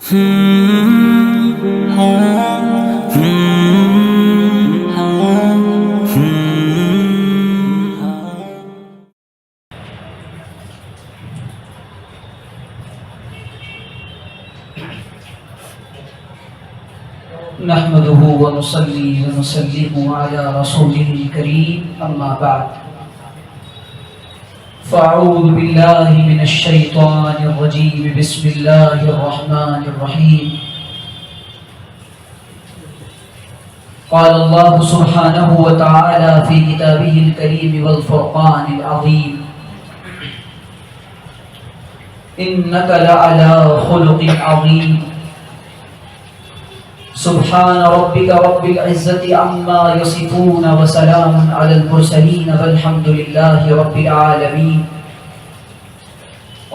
نحمده ونصلي ونسلم على رسوله الكريم اما بعد فاعوذ بالله من الشيطان الرجيم بسم الله الرحمن الرحيم قال الله سبحانه وتعالى في كتابه الكريم والفرقان العظيم إنك لعلى خلق عظيم سبحان ربك رب العزة عما يصفون وسلام على المرسلين والحمد لله رب العالمين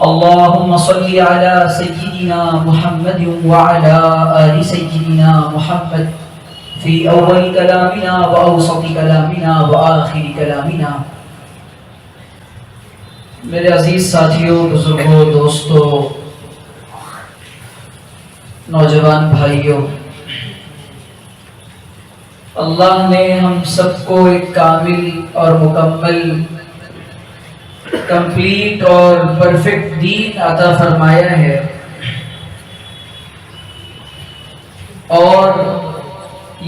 اللهم صل على سيدنا محمد وعلى آل سيدنا محمد في أول كلامنا وأوسط كلامنا وآخر كلامنا. میرے عزیز ساتھیوں، بزرگوں، دوستوں، نوجوان بھائیوں، اللہ نے ہم سب کو ایک کامل اور مکمل کمپلیٹ اور پرفیکٹ دین عطا فرمایا ہے، اور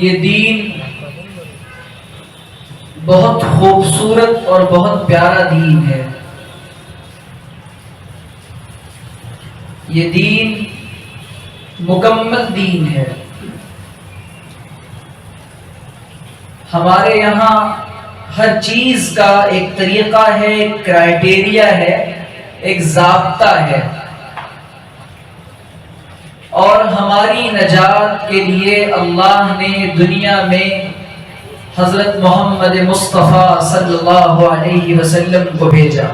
یہ دین بہت خوبصورت اور بہت پیارا دین ہے. یہ دین مکمل دین ہے. ہمارے یہاں ہر چیز کا ایک طریقہ ہے، ایک کرائٹیریا ہے، ایک ضابطہ ہے، اور ہماری نجات کے لیے اللہ نے دنیا میں حضرت محمد مصطفیٰ صلی اللہ علیہ وسلم کو بھیجا،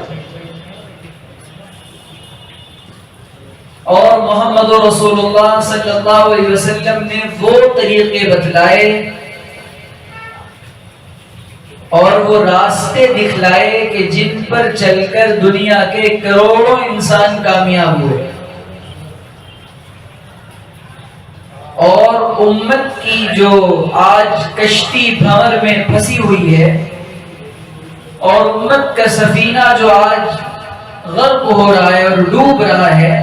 اور محمد رسول اللہ صلی اللہ علیہ وسلم نے وہ طریقے بتلائے اور وہ راستے دکھلائے کہ جن پر چل کر دنیا کے کروڑوں انسان کامیاب ہوئے، اور امت کی جو آج کشتی بھنور میں پھنسی ہوئی ہے، اور امت کا سفینہ جو آج غرق ہو رہا ہے اور ڈوب رہا ہے،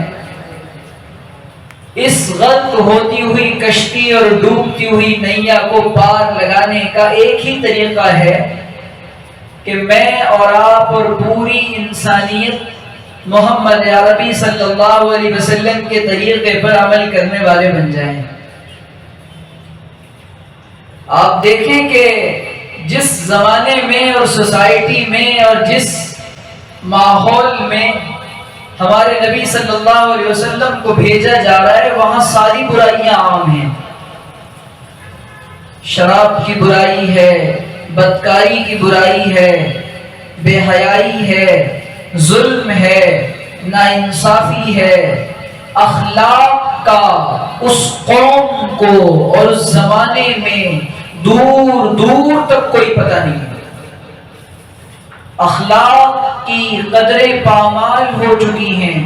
اس غرق ہوتی ہوئی کشتی اور ڈوبتی ہوئی نیا کو پار لگانے کا ایک ہی طریقہ ہے کہ میں اور آپ اور پوری انسانیت محمد عربی صلی اللہ علیہ وسلم کے طریقے پر عمل کرنے والے بن جائیں. آپ دیکھیں کہ جس زمانے میں اور سوسائٹی میں اور جس ماحول میں ہمارے نبی صلی اللہ علیہ وسلم کو بھیجا جا رہا ہے، وہاں ساری برائیاں عام ہیں. شراب کی برائی ہے، بدکاری کی برائی ہے، بے حیائی ہے، ظلم ہے، ناانصافی ہے. اخلاق کا اس قوم کو اور اس زمانے میں دور دور تک کوئی پتہ نہیں. اخلاق کی قدریں پامال ہو چکی ہیں،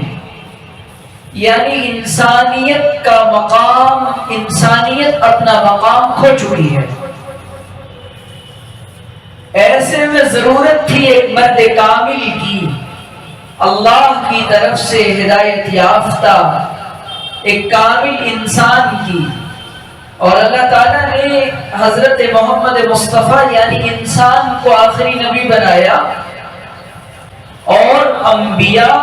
یعنی انسانیت کا مقام، انسانیت اپنا مقام کھو چکی ہے. ایسے میں ضرورت تھی ایک مرد کامل کی، اللہ کی طرف سے ہدایت یافتہ ایک کامل انسان کی، اور اللہ تعالیٰ نے حضرت محمد مصطفیٰ یعنی انسان کو آخری نبی بنایا، اور انبیاء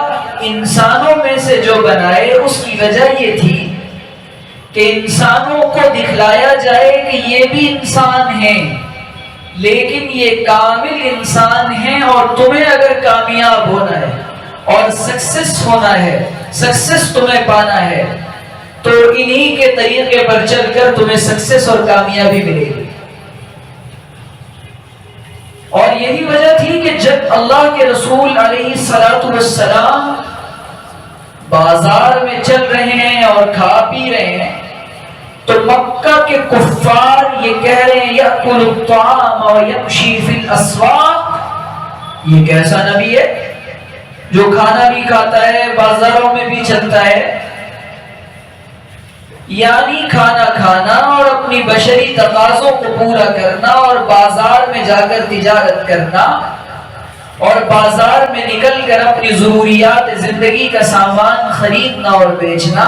انسانوں میں سے جو بنائے اس کی وجہ یہ تھی کہ انسانوں کو دکھلایا جائے کہ یہ بھی انسان ہیں، لیکن یہ کامل انسان ہیں، اور تمہیں اگر کامیاب ہونا ہے اور سکسیس ہونا ہے، سکسیس تمہیں پانا ہے، تو انہی کے طریقے پر چل کر تمہیں سکسیس اور کامیابی ملے گی. اور یہی وجہ تھی کہ جب اللہ کے رسول علیہ السلام بازار میں چل رہے ہیں اور کھا پی رہے ہیں، تو مکہ کے کفار یہ کہہ رہے ہیں یأکل الطعام ویمشی فی الاسواق، یہ کیسا نبی ہے جو کھانا بھی کھاتا ہے، بازاروں میں بھی چلتا ہے. یعنی کھانا کھانا اور اپنی بشری تقاضوں کو پورا کرنا اور بازار میں جا کر تجارت کرنا اور بازار میں نکل کر اپنی ضروریات زندگی کا سامان خریدنا اور بیچنا،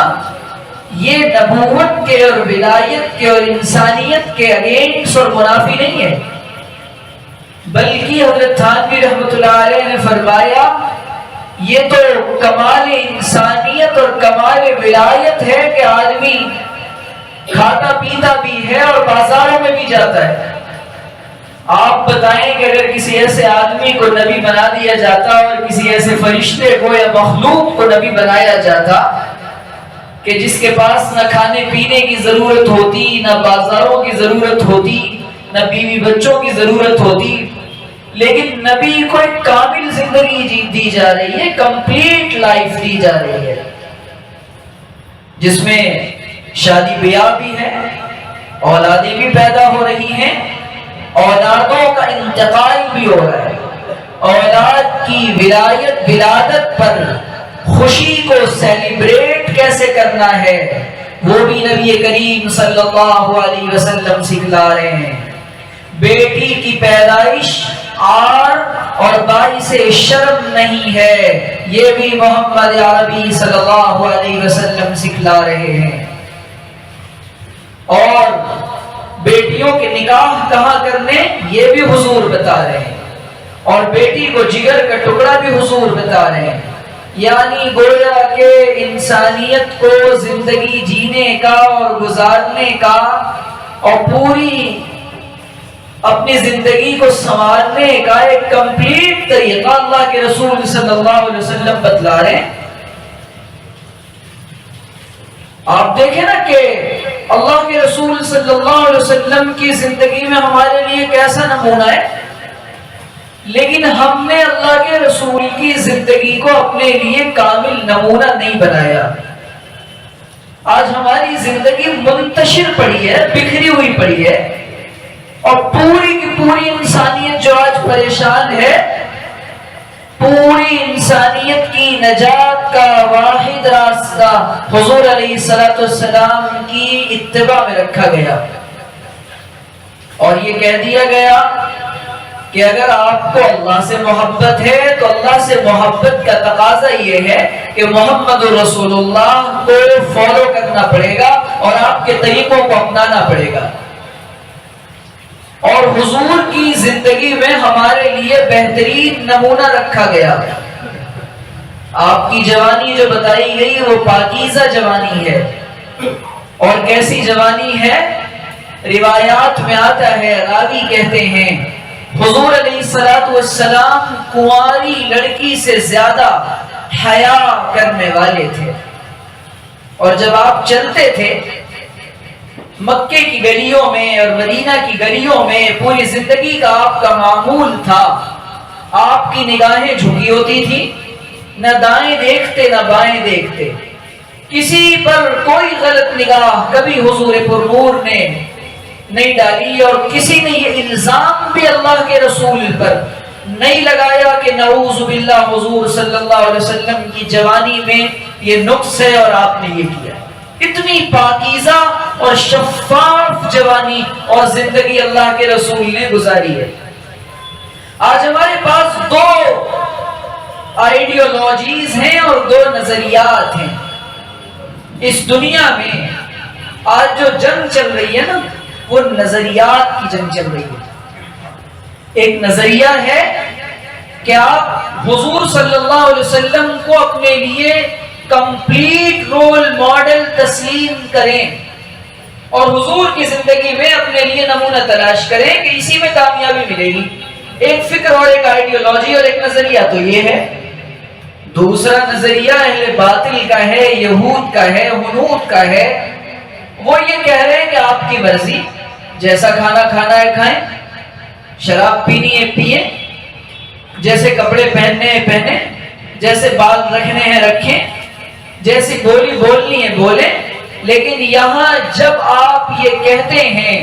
یہ نبوت کے اور ولایت کے اور انسانیت کے اگینسٹ اور منافی نہیں ہے، بلکہ حضرت تھانوی رحمۃ اللہ علیہ نے فرمایا یہ تو کمال انسانیت اور کمال ولایت ہے کہ آدمی کھاتا پیتا بھی ہے اور بازاروں میں بھی جاتا ہے۔ آپ بتائیں کہ اگر کسی ایسے آدمی کو نبی بنا دیا جاتا اور کسی ایسے فرشتے کو یا مخلوق کو نبی بنایا جاتا کہ جس کے پاس نہ کھانے پینے کی ضرورت ہوتی، نہ بازاروں کی ضرورت ہوتی، نہ بیوی بچوں کی ضرورت ہوتی، لیکن نبی کو ایک کامل زندگی دی جا رہی ہے، کمپلیٹ لائف دی جا رہی ہے، جس میں شادی بیاہ بھی ہے، اولادیں بھی پیدا ہو رہی ہیں، اولادوں کا انتقال بھی ہو رہا ہے، اولاد کی ولادت پر خوشی کو سیلیبریٹ کیسے کرنا ہے وہ بھی نبی کریم صلی اللہ علیہ وسلم سکھلا رہے ہیں۔ بیٹی کی پیدائش عار اور باعث شرم نہیں ہے، یہ بھی محمد عربی صلی اللہ علیہ وسلم سکھلا رہے ہیں۔ اور بیٹیوں کے نکاح کہاں کرنے یہ بھی حضور بتا رہے ہیں، اور بیٹی کو جگر کا ٹکڑا بھی حضور بتا رہے ہیں، یعنی گویا کہ انسانیت کو زندگی جینے کا اور گزارنے کا اور پوری اپنی زندگی کو سنوارنے کا ایک کمپلیٹ طریقہ اللہ کے رسول صلی اللہ علیہ وسلم بتلا رہے ہیں۔ آپ دیکھیں نا کہ اللہ کے رسول صلی اللہ علیہ وسلم کی زندگی میں ہمارے لیے کیسا نمونہ ہے، لیکن ہم نے اللہ کے رسول کی زندگی کو اپنے لیے کامل نمونہ نہیں بنایا۔ آج ہماری زندگی منتشر پڑی ہے، بکھری ہوئی پڑی ہے، اور پوری کی پوری انسانیت جو آج پریشان ہے، پوری انسانیت کی نجات کا واحد راستہ حضور علیہ السلام کی اتباع میں رکھا گیا، اور یہ کہہ دیا گیا کہ اگر آپ کو اللہ سے محبت ہے تو اللہ سے محبت کا تقاضا یہ ہے کہ محمد رسول اللہ کو فالو کرنا پڑے گا اور آپ کے طریقوں کو اپنانا پڑے گا۔ اور حضور کی زندگی میں ہمارے لیے بہترین نمونہ رکھا گیا۔ آپ کی جوانی جو بتائی گئی وہ پاکیزہ جوانی ہے، اور کیسی جوانی ہے؟ روایات میں آتا ہے، راوی کہتے ہیں حضور علیہ السلام کنواری لڑکی سے زیادہ حیا کرنے والے تھے، اور جب آپ چلتے تھے مکے کی گلیوں میں اور مدینہ کی گلیوں میں، پوری زندگی کا آپ کا معمول تھا، آپ کی نگاہیں جھکی ہوتی تھی، نہ دائیں دیکھتے نہ بائیں دیکھتے، کسی پر کوئی غلط نگاہ کبھی حضور پرنور نے نہیں ڈالی، اور کسی نے یہ الزام بھی اللہ کے رسول پر نہیں لگایا کہ نعوذ باللہ حضور صلی اللہ علیہ وسلم کی جوانی میں یہ نقص ہے اور آپ نے یہ کیا۔ اتنی پاکیزہ اور شفاف جوانی اور زندگی اللہ کے رسول نے گزاری ہے۔ آج ہمارے پاس دو آئیڈیالوجیز ہیں اور دو نظریات ہیں اس دنیا میں۔ آج جو جنگ چل رہی ہے نا، وہ نظریات کی جنگ چل رہی ہے۔ ایک نظریہ ہے کہ آپ حضور صلی اللہ علیہ وسلم کو اپنے لیے کمپلیٹ رول ماڈل تسلیم کریں اور حضور کی زندگی میں اپنے لیے نمونہ تلاش کریں کہ اسی میں کامیابی ملے گی۔ ایک فکر اور ایک آئیڈیالوجی اور ایک نظریہ تو یہ ہے۔ دوسرا نظریہ اہل باطل کا ہے، یہود کا ہے، ہنود کا ہے۔ وہ یہ کہہ رہے ہیں کہ آپ کی مرضی، جیسا کھانا کھانا ہے کھائیں، شراب پینی ہے پیئیں، جیسے کپڑے پہننے ہیں پہنیں، جیسے بال رکھنے ہیں رکھیں، جیسی بولی بولنی ہے بولیں۔ لیکن یہاں جب آپ یہ کہتے ہیں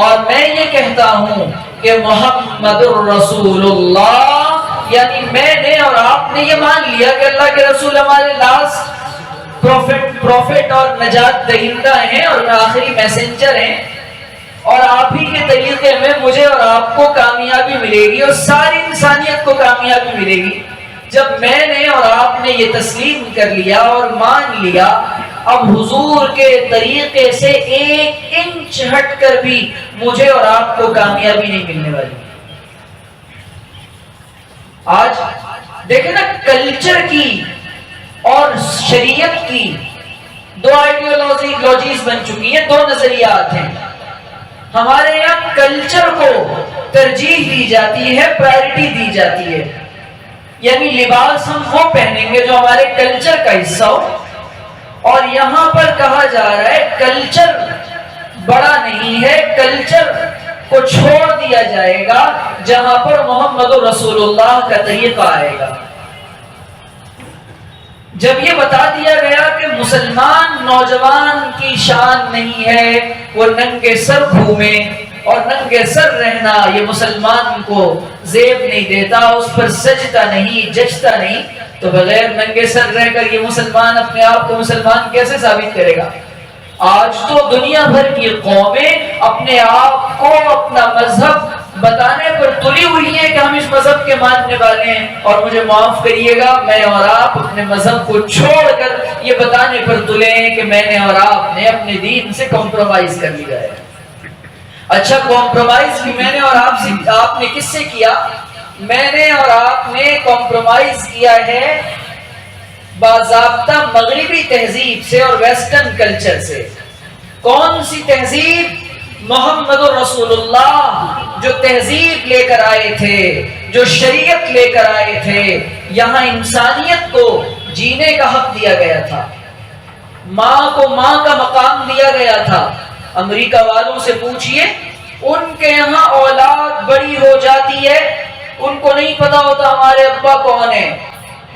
اور میں یہ کہتا ہوں کہ محمد الرسول اللہ، یعنی میں نے اور آپ نے یہ مان لیا کہ اللہ کے رسول ہمارے لاسٹ پروفٹ اور نجات دہندہ ہیں اور آخری میسنجر ہیں، اور آپ ہی کے طریقے میں مجھے اور آپ کو کامیابی ملے گی اور ساری انسانیت کو کامیابی ملے گی۔ جب میں نے اور آپ نے یہ تسلیم کر لیا اور مان لیا، اب حضور کے طریقے سے 1 انچ ہٹ کر بھی مجھے اور آپ کو کامیابی نہیں ملنے والی۔ آج دیکھیں نا، کلچر کی اور شریعت کی 2 آئیڈیالوجیز بن چکی ہیں، 2 نظریات ہیں۔ ہمارے یہاں کلچر کو ترجیح دی جاتی ہے، پرائرٹی دی جاتی ہے، یعنی لباس ہم وہ پہنیں گے جو ہمارے کلچر کا حصہ ہو، اور یہاں پر کہا جا رہا ہے کلچر بڑا نہیں ہے، کلچر کو چھوڑ دیا جائے گا جہاں پر محمد رسول اللہ کا طریقہ آئے گا۔ جب یہ بتا دیا گیا کہ مسلمان نوجوان کی شان نہیں ہے وہ ننگے سر گھومے اور ننگے سر رہنا یہ مسلمان کو زیب نہیں دیتا، اس پر سجتا نہیں، جچتا نہیں، تو بغیر ننگے سر رہ کر یہ مسلمان اپنے آپ کو مسلمان کیسے ثابت کرے گا؟ آج تو دنیا بھر کی قومیں اپنے آپ کو اپنا مذہب بتانے پر تلی ہوئی ہیں کہ ہم اس مذہب کے ماننے والے ہیں، اور مجھے معاف کریے گا، میں اور آپ اپنے مذہب کو چھوڑ کر یہ بتانے پر تلے ہیں کہ میں نے اور آپ نے اپنے دین سے کمپرومائز کر لیا ہے۔ اچھا، کمپرومائز بھی میں نے اور آپ نے کس سے کیا؟ میں نے اور آپ نے کمپرومائز کیا ہے باضابطہ مغربی تہذیب سے اور ویسٹرن کلچر سے۔ کون سی تہذیب؟ محمد رسول اللہ جو تہذیب لے کر آئے تھے، جو شریعت لے کر آئے تھے، یہاں انسانیت کو جینے کا حق دیا گیا تھا، ماں کو ماں کا مقام دیا گیا تھا۔ امریکہ والوں سے پوچھئے، ان کے یہاں اولاد بڑی ہو جاتی ہے، ان کو نہیں پتا ہوتا ہمارے ابا کون ہے۔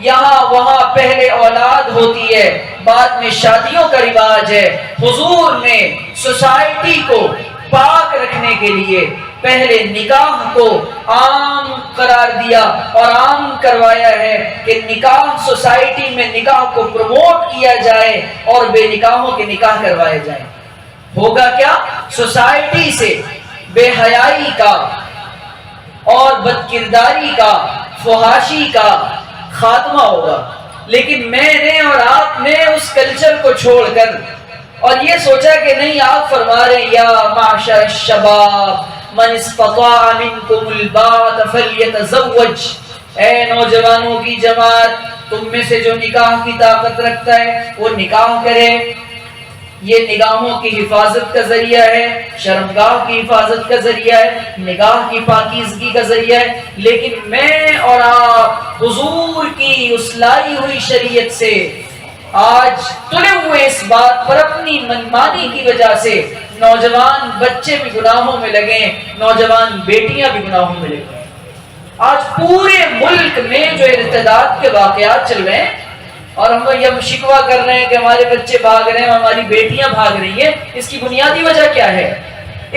یہاں وہاں پہلے اولاد ہوتی ہے، بعد میں شادیوں کا رواج ہے۔ حضور نے سوسائٹی کو پاک رکھنے کے لیے پہلے نکاح کو عام قرار دیا اور عام کروایا ہے کہ نکاح سوسائٹی میں نکاح کو پروموٹ کیا جائے اور بے نکاحوں کے نکاح کروائے جائیں۔ ہوگا کیا؟ سوسائٹی سے بے حیائی کا اور بد کرداری کا، فحاشی کا خاتمہ ہوگا۔ لیکن میں نے اور آپ نے اس کلچر کو چھوڑ کر اور یہ سوچا کہ نہیں، آپ فرما رہے یا معشر الشباب من استطاع منکم الباءۃ فلیتزوج، اے نوجوانوں کی جماعت، تم میں سے جو نکاح کی طاقت رکھتا ہے وہ نکاح کرے۔ یہ نگاہوں کی حفاظت کا ذریعہ ہے، شرمگاہ کی حفاظت کا ذریعہ ہے، نگاہ کی پاکیزگی کا ذریعہ ہے۔ لیکن میں اور آپ حضور کی اس لائی ہوئی شریعت سے آج تلے ہوئے اس بات پر اپنی منمانی کی وجہ سے نوجوان بچے بھی گناہوں میں لگے، نوجوان بیٹیاں بھی گناہوں میں لگے۔ آج پورے ملک میں جو ارتداد کے واقعات چل رہے ہیں اور ہم یہ شکوہ کر رہے ہیں کہ ہمارے بچے بھاگ رہے ہیں، ہماری بیٹیاں بھاگ رہی ہیں، اس کی بنیادی وجہ کیا ہے؟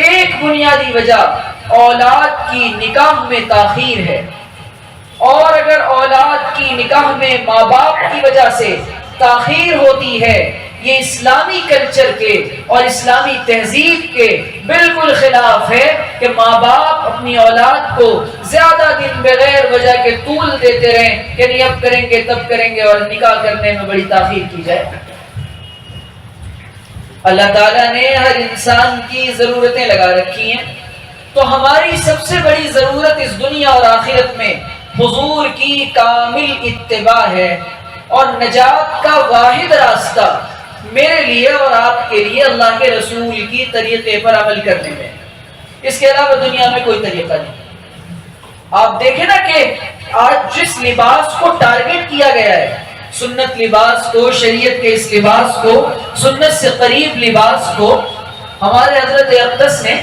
ایک بنیادی وجہ اولاد کی نکاح میں تاخیر ہے، اور اگر اولاد کی نکاح میں ماں باپ کی وجہ سے تاخیر ہوتی ہے، یہ اسلامی کلچر کے اور اسلامی تہذیب کے بالکل خلاف ہے کہ ماں باپ اپنی اولاد کو زیادہ دن بغیر وجہ کے طول دیتے رہیں کہ نہیں اب کریں گے تب کریں گے، اور نکاح کرنے میں بڑی تاخیر کی جائے۔ اللہ تعالیٰ نے ہر انسان کی ضرورتیں لگا رکھی ہیں، تو ہماری سب سے بڑی ضرورت اس دنیا اور آخرت میں حضور کی کامل اتباع ہے، اور نجات کا واحد راستہ میرے لیے اور آپ کے لیے اللہ کے رسول کی طریقے پر عمل کرنے میں، اس کے علاوہ دنیا میں کوئی طریقہ نہیں۔ آپ دیکھیں نا کہ آج جس لباس کو ٹارگٹ کیا گیا ہے، سنت لباس کو، شریعت کے اس لباس کو، سنت سے قریب لباس کو، ہمارے حضرت اقدس نے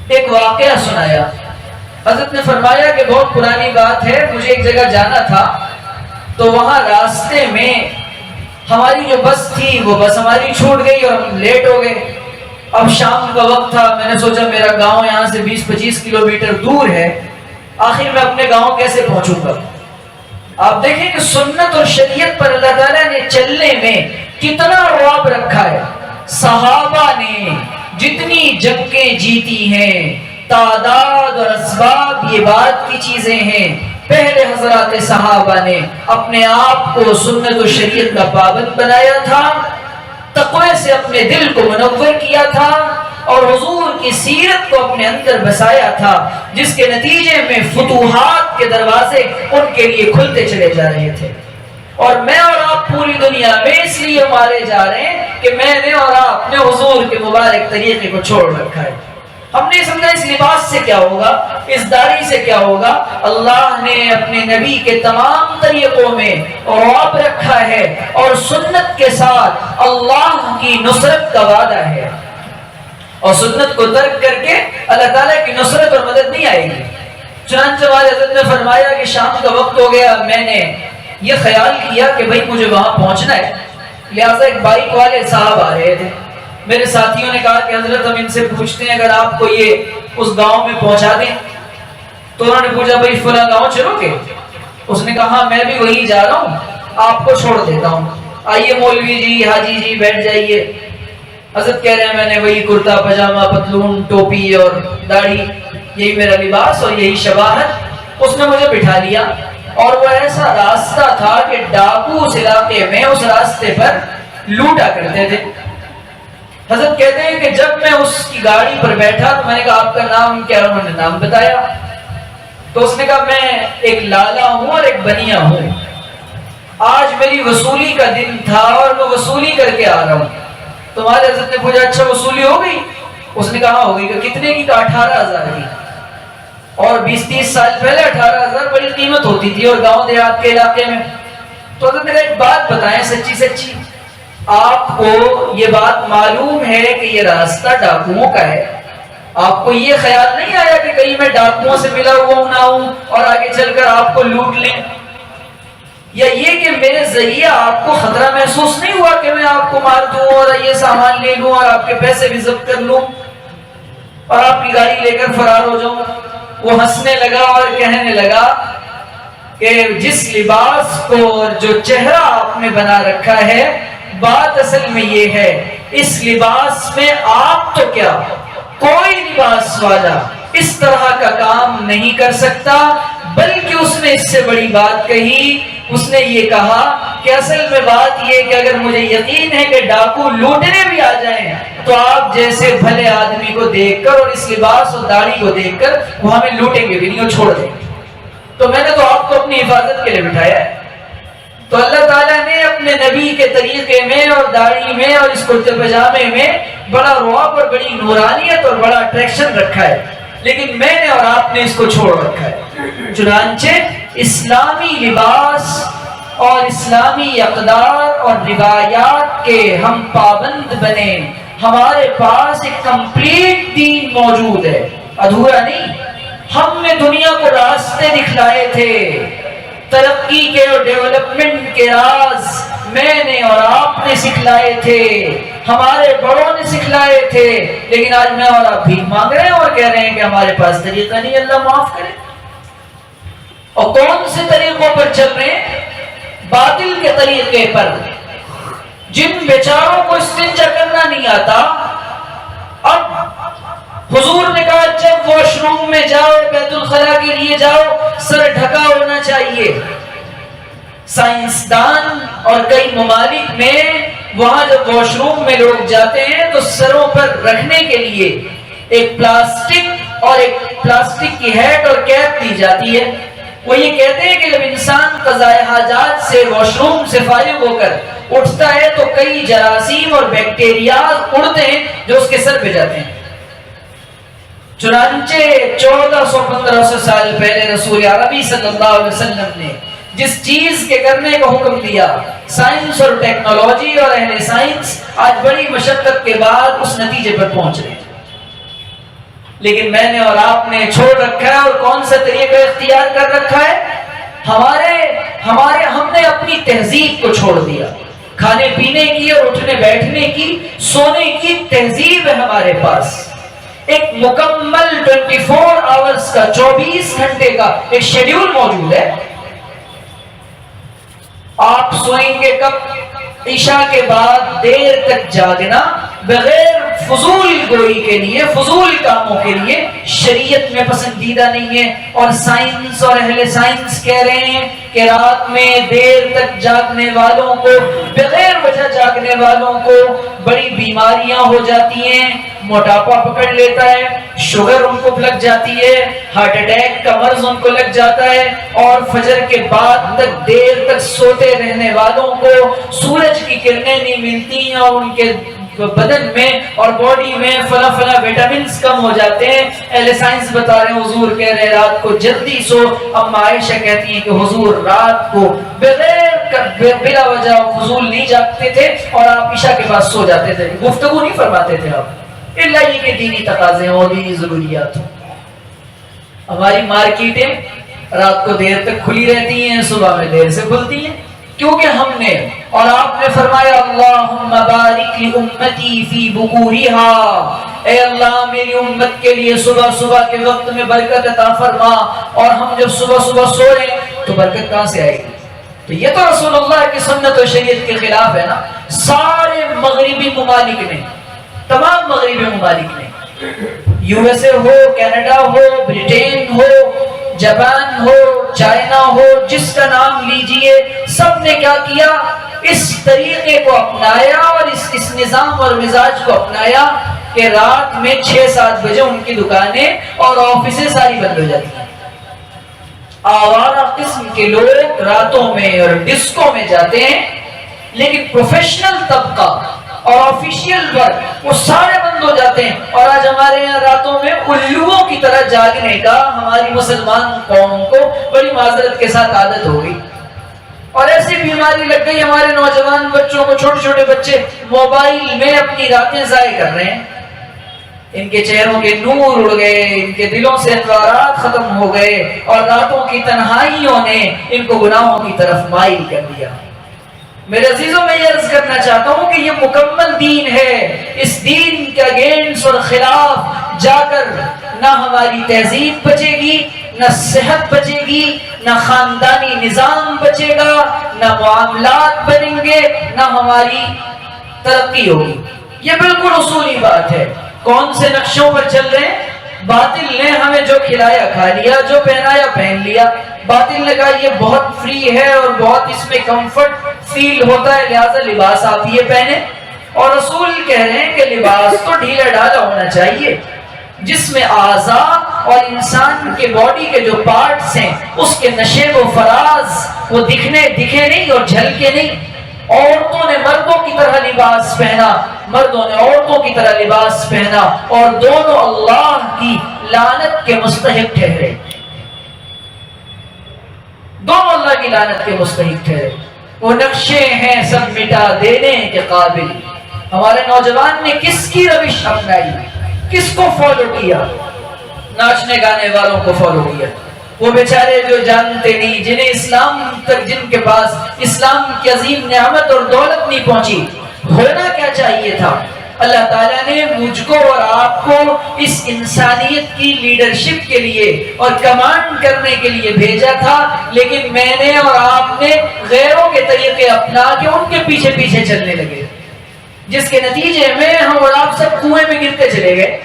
ایک واقعہ سنایا۔ حضرت نے فرمایا کہ بہت پرانی بات ہے، مجھے ایک جگہ جانا تھا، تو وہاں راستے میں ہماری جو بس تھی وہ بس ہماری چھوٹ گئی اور ہم لیٹ ہو گئے۔ اب شام کا وقت تھا، میں نے سوچا میرا گاؤں یہاں سے 20-25 کلومیٹر دور ہے، آخر میں اپنے گاؤں کیسے پہنچوں گا؟ آپ دیکھیں کہ سنت اور شریعت پر اللہ تعالیٰ نے چلنے میں کتنا رعب رکھا ہے. صحابہ نے جتنی جنگیں جیتی ہیں، تعداد اور اسباب یہ بات کی چیزیں ہیں، پہلے حضرات صحابہ نے اپنے آپ کو سنت و شریعت کا پابند بنایا تھا، تقوی سے اپنے دل کو منور کیا تھا اور حضور کی سیرت کو اپنے اندر بسایا تھا، جس کے نتیجے میں فتوحات کے دروازے ان کے لیے کھلتے چلے جا رہے تھے. اور میں اور آپ پوری دنیا میں اس لیے مارے جا رہے ہیں کہ میں نے اور آپ نے حضور کے مبارک طریقے کو چھوڑ رکھا ہے. ہم نے سمجھا اس لباس سے کیا ہوگا، اس داڑھی سے کیا ہوگا. اللہ نے اپنے نبی کے تمام طریقوں میں رعب رکھا ہے اور سنت کے ساتھ اللہ کی نصرت کا وعدہ ہے، اور سنت کو ترک کر کے اللہ تعالیٰ کی نصرت اور مدد نہیں آئے گی. چنانچہ والد حضرت نے فرمایا کہ شام کا وقت ہو گیا، میں نے یہ خیال کیا کہ بھائی مجھے وہاں پہنچنا ہے، لہٰذا ایک بائک والے صاحب آ رہے تھے. میرے ساتھیوں نے کہا کہ حضرت ہم ان سے پوچھتے ہیں اگر آپ کو یہ اس گاؤں میں پہنچا دیں. تو انہوں نے پوچھا بھائی فلاں گاؤں چلو گے؟ اس نے کہا میں بھی وہی جا رہا ہوں، آپ کو چھوڑ دیتا ہوں، آئیے مولوی جی، حاجی جی بیٹھ جائیے. حضرت کہہ رہے ہیں میں نے وہی کرتا پجامہ، پتلون، ٹوپی اور داڑھی، یہی میرا لباس اور یہی شباہت. اس نے مجھے بٹھا لیا اور وہ ایسا راستہ تھا کہ ڈاکو اس علاقے میں اس راستے پر لوٹا کرتے تھے. حضرت کہتے ہیں کہ جب میں اس کی گاڑی پر بیٹھا تو میں نے کہا آپ کا نام کیا؟ انہوں نے نام بتایا. تو اس نے کہا میں ایک لالا ہوں اور ایک بنیا ہوں، آج میری وصولی کا دن تھا اور میں وصولی کر کے آ رہا ہوں. تمہارے حضرت نے پوچھا اچھا وصولی ہو گئی؟ اس نے کہا ہو گئی. کہ کتنے کی؟ 18,000 کی. اور 20-30 سال پہلے 18,000 بڑی قیمت ہوتی تھی اور گاؤں دیہات کے علاقے میں. تو حضرت نے کہا ایک بات بتائیں سچی سچی، آپ کو یہ بات معلوم ہے کہ یہ راستہ ڈاکوؤں کا ہے؟ آپ کو یہ خیال نہیں آیا کہ کہیں میں ڈاکوؤں سے ملا ہوا نہ ہوں اور آگے چل کر آپ کو لوٹ لیں؟ یا یہ کہ میرے ذریعے آپ کو خطرہ محسوس نہیں ہوا کہ میں آپ کو مار دوں اور یہ سامان لے لوں اور آپ کے پیسے بھی ضبط کر لوں اور آپ کی گاڑی لے کر فرار ہو جاؤں؟ وہ ہنسنے لگا اور کہنے لگا کہ جس لباس کو اور جو چہرہ آپ نے بنا رکھا ہے، بات اصل میں یہ ہے اس لباس میں آپ تو کیا کوئی لباس والا اس طرح کا کام نہیں کر سکتا. بلکہ اس نے اس سے بڑی بات کہی، اس نے یہ کہا کہ اصل میں بات یہ کہ اگر مجھے یقین ہے کہ ڈاکو لوٹنے بھی آ جائیں تو آپ جیسے بھلے آدمی کو دیکھ کر اور اس لباس اور داڑھی کو دیکھ کر وہ ہمیں لوٹیں گے بھی نہیں اور چھوڑ دیں گے. تو میں نے تو آپ کو اپنی حفاظت کے لیے بٹھایا ہے. تو اللہ تعالیٰ نے اپنے نبی کے طریقے میں اور داڑھی میں اور اس کرتے پجامے میں بڑا رعب اور بڑی نورانیت اور بڑا اٹریکشن رکھا ہے، لیکن میں نے اور آپ نے اس کو چھوڑ رکھا ہے. چنانچہ اسلامی لباس اور اسلامی اقدار اور روایات کے ہم پابند بنے. ہمارے پاس ایک کمپلیٹ دین موجود ہے، ادھورا نہیں. ہم نے دنیا کو راستے دکھلائے تھے، ترقی کے اور ڈیولپمنٹ کے راز میں نے اور آپ نے سکھلائے تھے، ہمارے بڑوں نے سکھلائے تھے. لیکن آج میں اور آپ بھیک مانگ رہے ہیں اور کہہ رہے ہیں کہ ہمارے پاس طریقہ نہیں، اللہ معاف کرے. اور کون سے طریقوں پر چل رہے ہیں؟ باطل کے طریقے پر. جن بیچاروں کو استنجا کرنا نہیں آتا، اب حضور نے کہا جب واش روم میں جاؤ، بیت الخلا کے لیے جاؤ، سر ڈھکا ہونا چاہیے. سائنسدان اور کئی ممالک میں وہاں جب واش روم میں لوگ جاتے ہیں تو سروں پر رکھنے کے لیے ایک پلاسٹک اور ایک پلاسٹک کی ہیٹ اور کیپ دی جاتی ہے. وہ یہ کہتے ہیں کہ جب انسان قضائے حاجات سے واش روم سے فارغ ہو کر اٹھتا ہے تو کئی جراثیم اور بیکٹیریا اڑتے ہیں جو اس کے سر پہ جاتے ہیں. چنانچہ 1400-1500 سال پہلے رسول عربی صلی اللہ علیہ وسلم نے جس چیز کے کرنے کا حکم دیا، سائنس اور ٹیکنالوجی اور اہل سائنس آج بڑی مشقت کے بعد اس نتیجے پر پہنچ رہے ہیں. لیکن میں نے اور آپ نے چھوڑ رکھا ہے. اور کون سا طریقہ اختیار کر رکھا ہے؟ ہم نے اپنی تہذیب کو چھوڑ دیا. کھانے پینے کی اور اٹھنے بیٹھنے کی، سونے کی تہذیب ہے ہمارے پاس. ایک مکمل 24 آورز کا 24 گھنٹے کا ایک شیڈیول موجود ہے. آپ سوئیں گے کب؟ عشاء کے بعد دیر تک جاگنا بغیر فضول گوئی کے لیے، فضول کاموں کے لیے شریعت میں پسندیدہ نہیں ہے۔ اور سائنس اور اہل سائنس کہہ رہے ہیں کہ رات میں دیر تک جاگنے والوں کو، بغیر وجہ جاگنے والوں کو بڑی بیماریاں ہو جاتی ہیں، موٹاپا پکڑ لیتا ہے، شوگر ان کو لگ جاتی ہے، ہارٹ اٹیک کا مرض ان کو لگ جاتا ہے، اور فجر کے بعد تک دیر تک سوتے رہنے والوں کو سورج کی کرنیں نہیں ملتی اور ان کے بدن میں اور باڈی میں فلاں فلاں وٹامنز کم ہو جاتے ہیں۔ اہل سائنس بتا رہے ہیں، حضور کہہ رہے ہیں رات کو جلدی سو۔ اما عائشہ کہتی ہیں کہ حضور رات کو بغیر بلا وجہ فضول نہیں جاگتے تھے اور آپ عشاء کے بعد سو جاتے تھے، گفتگو نہیں فرماتے تھے آپ، اللہ یہ کہ دینی تقاضے اور دینی ضروریات ہوں۔ ہماری مارکیٹیں رات کو دیر تک کھلی رہتی ہیں، صبح میں دیر سے کھلتی ہیں، کیونکہ ہم نے اور آپ نے فرمایا اللہم بارک لامتی فی بکورہا، اے اللہ میری امت کے لیے صبح صبح کے وقت میں برکت عطا فرما۔ اور ہم جب صبح صبح سوئے تو برکت کہاں سے آئے گی؟ تو یہ تو رسول اللہ کی سنت و شریعت کے خلاف ہے نا۔ سارے مغربی ممالک نے، تمام مغربی ممالک نے، یو ایس اے ہو، کینیڈا ہو، برٹین ہو، جاپان ہو، چائنا ہو، جس کا نام لیجئے، سب نے کیا کیا؟ اس طریقے کو اپنایا اور اس نظام اور مزاج کو اپنایا کہ رات میں 6-7 بجے ان کی دکانیں اور آفسیں ساری بند ہو جاتی ہیں۔ آوارہ قسم کے لوگ راتوں میں اور ڈسکو میں جاتے ہیں، لیکن پروفیشنل طبقہ اور آفیشیل ورک وہ سارے بند ہو جاتے ہیں۔ اور آج ہمارے یہاں راتوں میں الوؤں کی طرح جاگنے کا ہماری مسلمان قوم کو بڑی معذرت کے ساتھ عادت ہو گئی، اور ایسی بیماری لگ گئی ہمارے نوجوان بچوں کو، چھوٹے چھوٹے بچے موبائل میں اپنی راتیں ضائع کر رہے ہیں، ان کے چہروں کے نور اڑ گئے، ان کے دلوں سے انوارات ختم ہو گئے، اور راتوں کی تنہائیوں نے ان کو گناہوں کی طرف مائل کر دیا۔ میرے عزیزوں میں یہ عرض کرنا چاہتا ہوں کہ یہ مکمل دین ہے، اس دین کے اگینسٹ اور خلاف جا کر نہ ہماری تہذیب بچے گی، نہ صحت بچے گی، نہ خاندانی نظام بچے گا، نہ معاملات بنیں گے، نہ ہماری ترقی ہوگی۔ یہ بالکل اصولی بات ہے۔ کون سے نقشوں پر چل رہے ہیں؟ باطل نے ہمیں جو کھلایا کھا لیا، جو پہنایا پہن لیا۔ باطل نے کہا یہ بہت فری ہے اور بہت اس میں کمفرٹ فیل ہوتا ہے، لہذا لباس آپ یہ پہنے، اور رسول کہہ رہے ہیں کہ لباس تو ڈھیلا ڈھالا ہونا چاہیے، جس میں اعضاء اور انسان کے باڈی کے جو پارٹس ہیں اس کے نشیب و فراز وہ دکھے نہیں اور جھلکے نہیں۔ عورتوں نے مردوں کی طرح لباس پہنا، مردوں نے عورتوں کی طرح لباس پہنا، اور دونوں اللہ کی لعنت کے مستحق ٹھہرے، دونوں اللہ کی لعنت کے مستحق ٹھہرے۔ وہ نقشے ہیں سب مٹا دینے کے قابل۔ ہمارے نوجوان نے کس کی روش اپنائی؟ کس کو فالو کیا؟ ناچنے گانے والوں کو فالو کیا۔ وہ بیچارے جو جانتے نہیں، جنہیں اسلام تک، جن کے پاس اسلام کی عظیم نعمت اور دولت نہیں پہنچی۔ ہونا کیا چاہیے تھا؟ اللہ تعالیٰ نے مجھ کو اور آپ کو اس انسانیت کی لیڈرشپ کے لیے اور کمانڈ کرنے کے لیے بھیجا تھا، لیکن میں نے اور آپ نے غیروں کے طریقے اپنا کے ان کے پیچھے پیچھے چلنے لگے، جس کے نتیجے میں ہم اور آپ سب کنویں میں گرتے چلے گئے،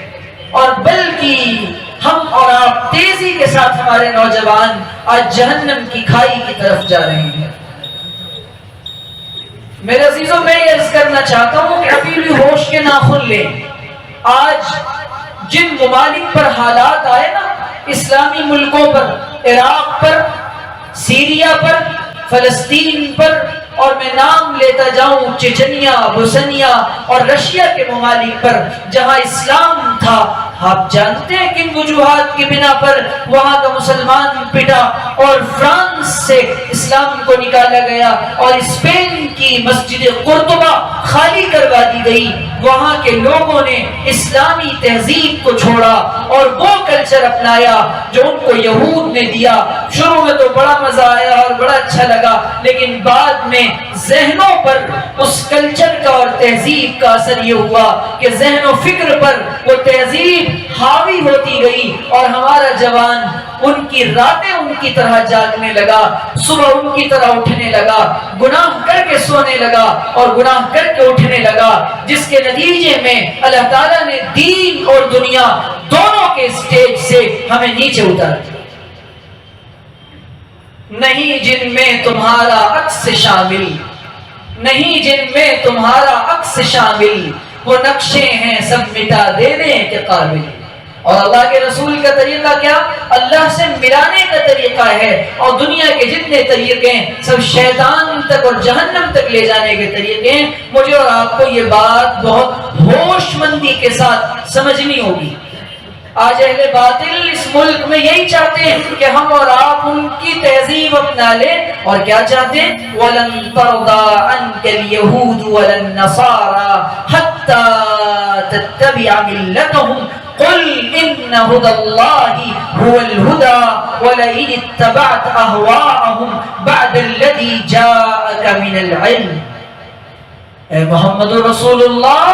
اور بلکہ ہم اور آپ تیزی کے ساتھ، ہمارے نوجوان آج جہنم کی کھائی کی طرف جا رہے ہیں۔ میرے عزیزوں میں یہ عرض کرنا چاہتا ہوں کہ ابھی بھی ہوش کے ناخن لیں۔ آج جن ممالک پر حالات آئے نا، اسلامی ملکوں پر، عراق پر، سیریا پر، فلسطین پر، اور میں نام لیتا جاؤں چچنیا، بوسنیا اور رشیا کے ممالک پر جہاں اسلام تھا، آپ جانتے ہیں کن وجوہات کی بنا پر وہاں کا مسلمان پٹا، اور فرانس سے اسلام کو نکالا گیا اور اسپین کی مسجد قرطبہ خالی کروا دی گئی۔ وہاں کے لوگوں نے اسلامی تہذیب کو چھوڑا اور وہ کلچر اپنایا جو ان کو یہود نے دیا۔ شروع میں تو بڑا مزہ آیا اور بڑا اچھا لگا، لیکن بعد میں ذہنوں پر اس کلچر کا اور تہذیب کا اثر یہ ہوا کہ ذہن و فکر پر وہ تہذیب حاوی ہوتی گئی، اور ہمارا جوان ان کی راتیں ان کی طرح جاگنے لگا، صبح ان کی طرح اٹھنے لگا، گناہ کر کے سونے لگا اور گناہ کر کے اٹھنے لگا، جس کے نتیجے میں اللہ تعالیٰ نے دین اور دنیا دونوں کے سٹیج سے ہمیں نیچے اتار دیا۔ نہیں جن میں تمہارا عکس شامل، نہیں جن میں تمہارا عکس شامل، وہ نقشے ہیں سب مٹا دینے کے قابل۔ اور اللہ کے رسول کا طریقہ کیا؟ اللہ سے ملانے کا طریقہ ہے، اور دنیا کے جتنے طریقے ہیں سب شیطان تک اور جہنم تک لے جانے کے طریقے ہیں۔ مجھے اور آپ کو یہ بات بہت ہوش مندی کے ساتھ سمجھنی ہوگی۔ آج اہل باطل اس ملک میں یہی چاہتے ہیں کہ ہم اور آپ ان کی تہذیب اپنا لیں، اور کیا چاہتے ہیں؟ وَلَن تَرْضَىٰ عَنْكَ الْيَهُودُ وَلَا النَّصَارَىٰ حَتَّىٰ تَتَّبِعَ مِلَّتَهُمْ قُلْ إِنَّ هُدَى اللَّهِ هُوَ الْهُدَىٰ وَلَئِنِ اتَّبَعْتَ أَهْوَاءَهُمْ بَعْدَ الَّذِي جَاءَكَ مِنَ الْعِلْمِ۔ اے محمد رسول اللہ،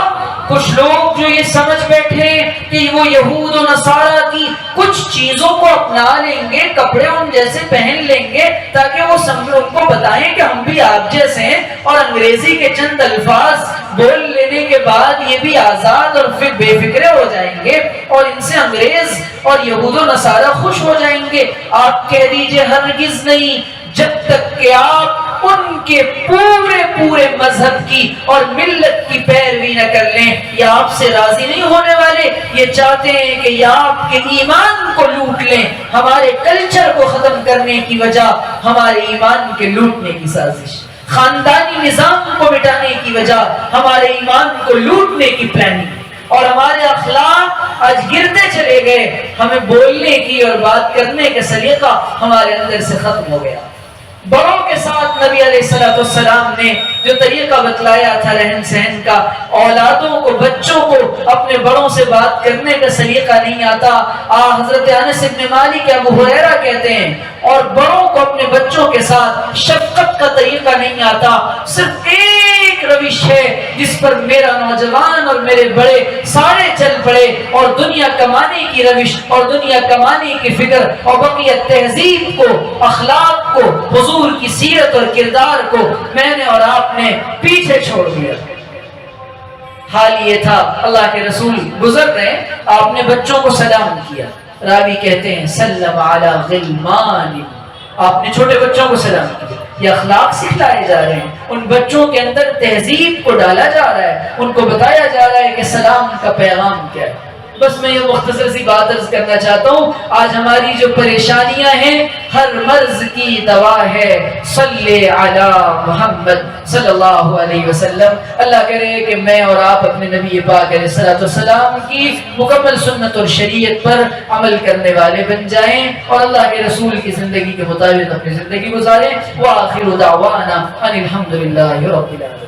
کچھ لوگ جو یہ سمجھ بیٹھے کہ وہ یہود و نصارہ کی کچھ چیزوں کو اپنا لیں گے، کپڑے ان جیسے پہن لیں گے تاکہ وہ ان کو بتائیں کہ ہم بھی آپ جیسے ہیں، اور انگریزی کے چند الفاظ بول لینے کے بعد یہ بھی آزاد اور پھر بے فکرے ہو جائیں گے، اور ان سے انگریز اور یہود و نصارہ خوش ہو جائیں گے۔ آپ کہہ دیجئے ہرگز نہیں، جب تک کہ آپ ان کے پورے مذہب کی اور ملت کی پیروی نہ کر لیں، یہ آپ سے راضی نہیں ہونے والے۔ یہ چاہتے ہیں کہ یہ آپ کے ایمان کو لوٹ لیں۔ ہمارے کلچر کو ختم کرنے کی وجہ ہمارے ایمان کے لوٹنے کی سازش، خاندانی نظام کو مٹانے کی وجہ ہمارے ایمان کو لوٹنے کی پلاننگ، اور ہمارے اخلاق آج گرتے چلے گئے۔ ہمیں بولنے کی اور بات کرنے کا سلیقہ ہمارے اندر سے ختم ہو گیا۔ بڑوں کے ساتھ نبی علیہ السلام نے جو طریقہ بتلایا تھا رہن سہن کا، اولادوں کو، بچوں کو اپنے بڑوں سے بات کرنے کا سلیقہ نہیں آتا۔ حضرت انس بن مالک ابو ہریرہ کہتے ہیں، اور بڑوں کو اپنے بچوں کے ساتھ شفقت کا طریقہ نہیں آتا۔ صرف ایک روش ہے جس پر میرا نوجوان اور میرے بڑے سارے چل پڑے، اور دنیا کمانے کی روش اور دنیا کمانے کی فکر، اور بقیہ تہذیب کو، اخلاق کو، حضور کی سیرت اور کردار کو میں نے اور آپ نے پیچھے چھوڑ دیا۔ حال یہ تھا، اللہ کے رسول گزر رہے، آپ نے بچوں کو سلام کیا۔ راوی کہتے ہیں سلم علی غلمان، آپ نے چھوٹے بچوں کو سلام کیا۔ یہ اخلاق سکھلائے جا رہے ہیں، ان بچوں کے اندر تہذیب کو ڈالا جا رہا ہے، ان کو بتایا جا رہا ہے کہ سلام کا پیغام کیا ہے۔ بس میں یہ مختصر سی بات عرض کرنا چاہتا ہوں، آج ہماری جو پریشانیاں ہیں، ہر مرض کی دوا ہے صلی علی محمد صلی اللہ علیہ وسلم۔ اللہ کرے کہ میں اور آپ اپنے نبی پاک علیہ السلام کی مکمل سنت اور شریعت پر عمل کرنے والے بن جائیں، اور اللہ کے رسول کی زندگی کے مطابق اپنی زندگی گزاریں۔ وآخر دعوانا ان الحمد للہ رب العالمین۔